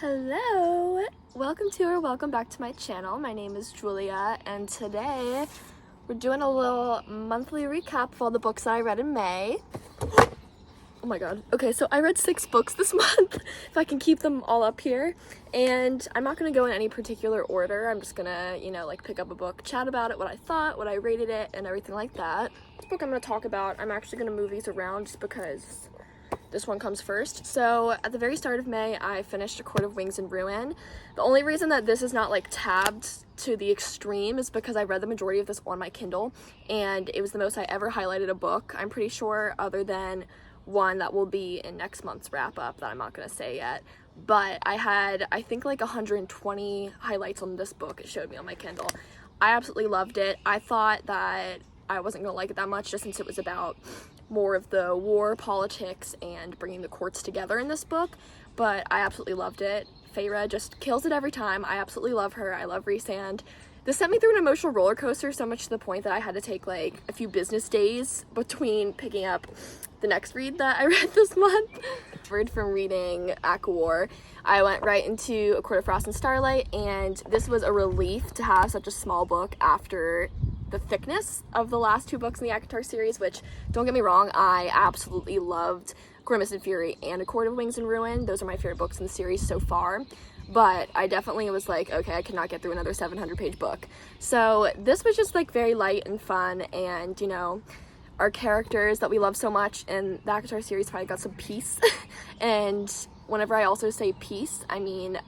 Hello! Welcome back to my channel. My name is Julia, and today we're doing a little monthly recap of all the books that I read in May. Oh my god. Okay, so I read 6 books this month, if I can keep them all up here. And I'm not gonna go in any particular order. I'm just gonna, pick up a book, chat about it, what I thought, what I rated it, and everything like that. This book I'm gonna talk about, I'm actually gonna move these around just because this one comes first. So at the very start of May, I finished A Court of Wings and Ruin. The only reason that this is not tabbed to the extreme is because I read the majority of this on my Kindle, and it was the most I ever highlighted a book, I'm pretty sure, other than one that will be in next month's wrap up that I'm not gonna say yet. But I had, I think, 120 highlights on this book it showed me on my Kindle. I absolutely loved it. I thought that I wasn't gonna like it that much just since it was about more of the war, politics, and bringing the courts together in this book, but I absolutely loved it. Feyre just kills it every time. I absolutely love her. I love Rhysand. This sent me through an emotional roller coaster, so much to the point that I had to take a few business days between picking up the next read that I read this month. From reading ACOWAR, I went right into A Court of Frost and Starlight, and this was a relief to have such a small book after the thickness of the last 2 books in the ACOTAR series, which, don't get me wrong, I absolutely loved Grimace and Fury and A Court of Wings and Ruin. Those are my favorite books in the series so far, but I definitely was okay, I cannot get through another 700-page book. So this was just very light and fun, and our characters that we love so much in the ACOTAR series probably got some peace. And whenever I also say peace, I mean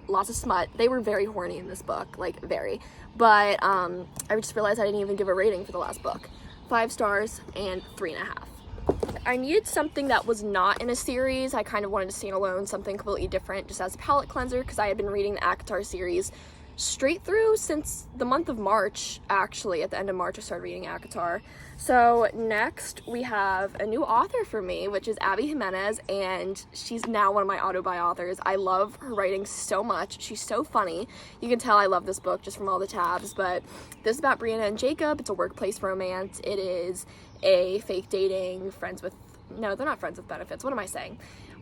lots of smut. They were very horny in this book, very. But I just realized I didn't even give a rating for the last book. 5 stars and 3.5. I needed something that was not in a series. I kind of wanted to stand alone, something completely different, just as a palate cleanser, because I had been reading the ACOTAR series straight through since the month of March. Actually, at the end of March, I started reading ACOTAR. So next, we have a new author for me, which is Abby Jimenez, and she's now one of my auto-buy authors. I love her writing so much. She's so funny. You can tell I love this book just from all the tabs, but this is about Brianna and Jacob. It's a workplace romance. It is a fake dating, no, they're not friends with benefits. What am I saying?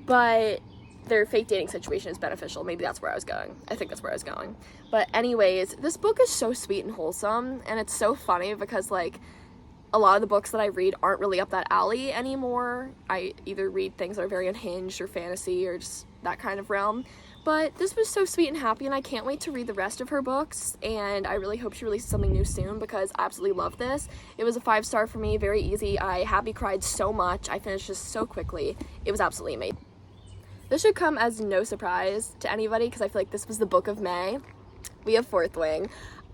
But their fake dating situation is beneficial. Maybe that's where I was going. I think that's where I was going. But anyways, this book is so sweet and wholesome, and it's so funny because a lot of the books that I read aren't really up that alley anymore. I either read things that are very unhinged or fantasy or just that kind of realm. But this was so sweet and happy, and I can't wait to read the rest of her books, and I really hope she releases something new soon because I absolutely love this. It was a 5-star for me, very easy. I happy cried so much. I finished this so quickly. It was absolutely amazing. This should come as no surprise to anybody because I feel like this was the book of May. We have Fourth Wing.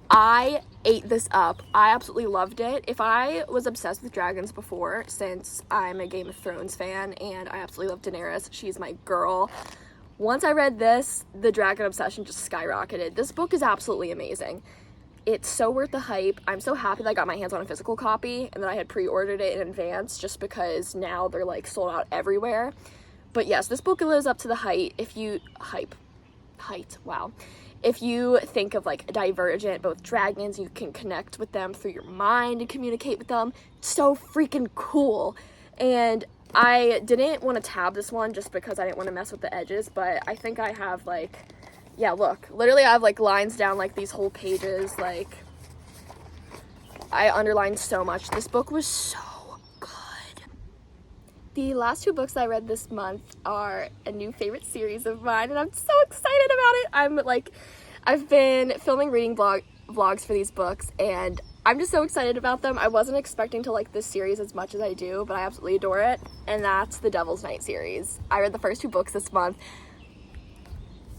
I ate this up. I absolutely loved it. If I was obsessed with dragons before, since I'm a Game of Thrones fan and I absolutely love Daenerys, she's my girl. Once I read this, the dragon obsession just skyrocketed. This book is absolutely amazing. It's so worth the hype. I'm so happy that I got my hands on a physical copy and that I had pre-ordered it in advance just because now they're sold out everywhere. But yes, this book lives up to the height. If you think of Divergent, both dragons, you can connect with them through your mind and communicate with them. So freaking cool. And I didn't want to tab this one just because I didn't want to mess with the edges, but I think I have yeah, look, literally I have lines down these whole pages. I underlined so much. This book was so good. The last 2 books I read this month are a new favorite series of mine, and I'm so excited about it. I've been filming reading vlogs for these books, and I'm just so excited about them. I wasn't expecting to like this series as much as I do, but I absolutely adore it, and that's the Devil's Night series. I read the first 2 books this month.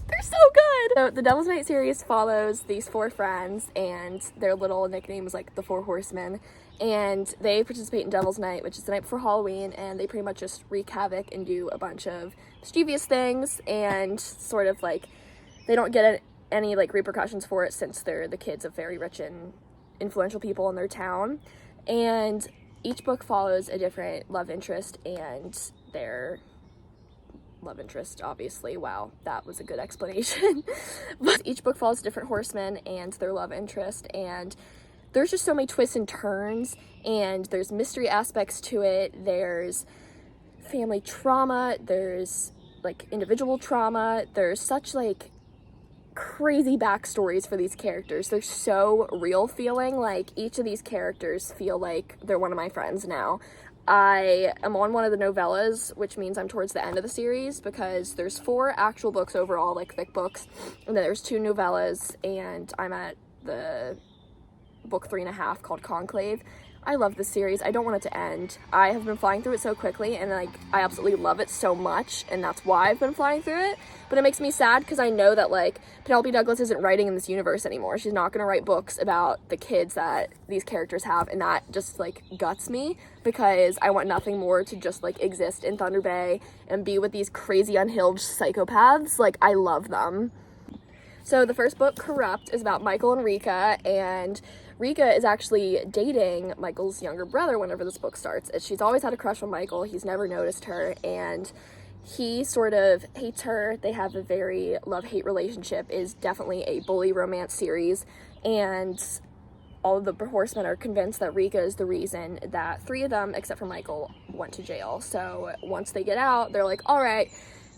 They're so good! So the Devil's Night series follows these 4 friends, and their little nickname is the 4 Horsemen, and they participate in Devil's Night, which is the night before Halloween, and they pretty much just wreak havoc and do a bunch of mischievous things, and sort of they don't get any repercussions for it since they're the kids of very rich and influential people in their town. And each book follows a different love interest and their love interest, obviously. Wow, that was a good explanation. But each book follows a different horseman and their love interest, and there's just so many twists and turns, and there's mystery aspects to it. There's family trauma, there's like individual trauma. There's such like crazy backstories for these characters. They're so real feeling. Like each of these characters feel like they're one of my friends now. I am on one of the novellas, which means I'm towards the end of the series, because there's 4 actual books overall, like thick books, and then there's 2 novellas, and I'm at the book 3.5 called Conclave. I love this series. I don't want it to end. I have been flying through it so quickly, and like I absolutely love it so much, and that's why I've been flying through it. But it makes me sad because I know that like Penelope Douglas isn't writing in this universe anymore. She's not gonna write books about the kids that these characters have, and that just like guts me, because I want nothing more to just like exist in Thunder Bay and be with these crazy unhinged psychopaths. Like I love them. So the first book, Corrupt, is about Michael and Rika, and Rika is actually dating Michael's younger brother whenever this book starts. She's always had a crush on Michael. He's never noticed her, and he sort of hates her. They have a very love-hate relationship. It is definitely a bully romance series, and all of the horsemen are convinced that Rika is the reason that 3 of them, except for Michael, went to jail. So once they get out, they're like, all right,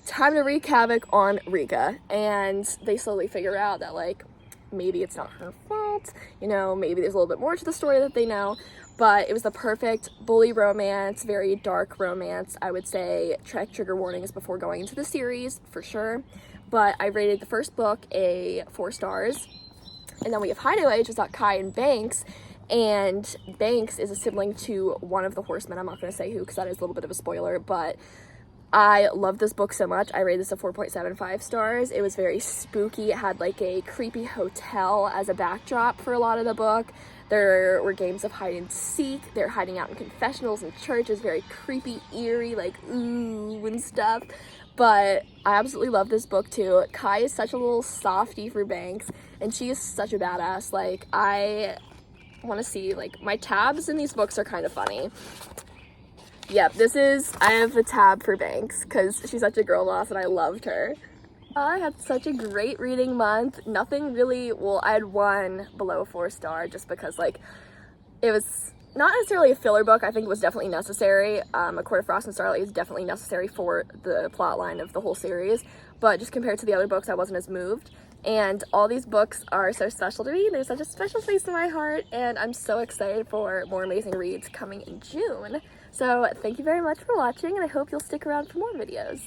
time to wreak havoc on Rika. And they slowly figure out that like maybe it's not her fault, you know, maybe there's a little bit more to the story that they know. But it was the perfect bully romance, very dark romance. I would say check trigger warnings before going into the series for sure. But I rated the first book a 4 stars. And then we have Hideaway, which is about Kai and Banks. And Banks is a sibling to one of the horsemen. I'm not going to say who because that is a little bit of a spoiler, but I love this book so much. I rated this a 4.75 stars. It was very spooky. It had like a creepy hotel as a backdrop for a lot of the book. There were games of hide and seek. They're hiding out in confessionals and churches, very creepy, eerie, like ooh and stuff. But I absolutely love this book too. Kai is such a little softie for Banks, and she is such a badass. Like I want to see, like, my tabs in these books are kind of funny. Yep, I have a tab for Banks because she's such a girl boss and I loved her. I had such a great reading month. Nothing really, well, I had one below 4 star just because, like, it was not necessarily a filler book. I think it was definitely necessary. A Court of Frost and Starlight is definitely necessary for the plot line of the whole series, but just compared to the other books, I wasn't as moved. And all these books are so special to me. There's such a special place in my heart, and I'm so excited for more amazing reads coming in June. So thank you very much for watching, and I hope you'll stick around for more videos.